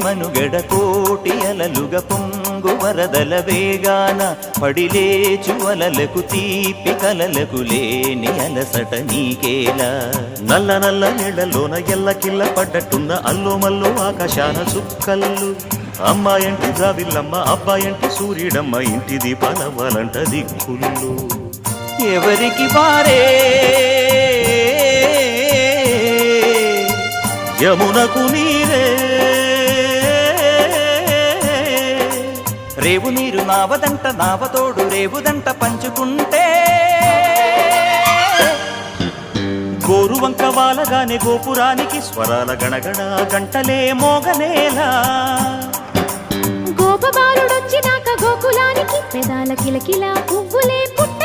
మనుగడ కోటి అలలుగ పొంగు వరదల వేగాన పడిలేచు అలలకు తీపి కలలకు లేని అలసట నీకేలా నల్ల నల్ల నీళ్లలోన ఎల్లకిల్ల పడ్డట్టున్న అల్లో మల్లో ఆకాశాన చుక్కల్లు అమ్మాయంటి జావిల్లమ్మ అబ్బాయంటి సూర్యుడమ్మ ఇంటి దీపాలవ్వాలంట దిక్కుళ్ళు ఎవరికి వారే యమునకు నీరే రేవు నీరు నావదంట నావతోడు రేవుదంట పంచుకుంటే గోరువంక వాలగానే గోపురానికి స్వరాల గణగణ గంటలే మోగనేలా గోపబాలుడొచ్చినాక గోకులానికి పెదాల కిలకిల పువ్వులే పుట్ట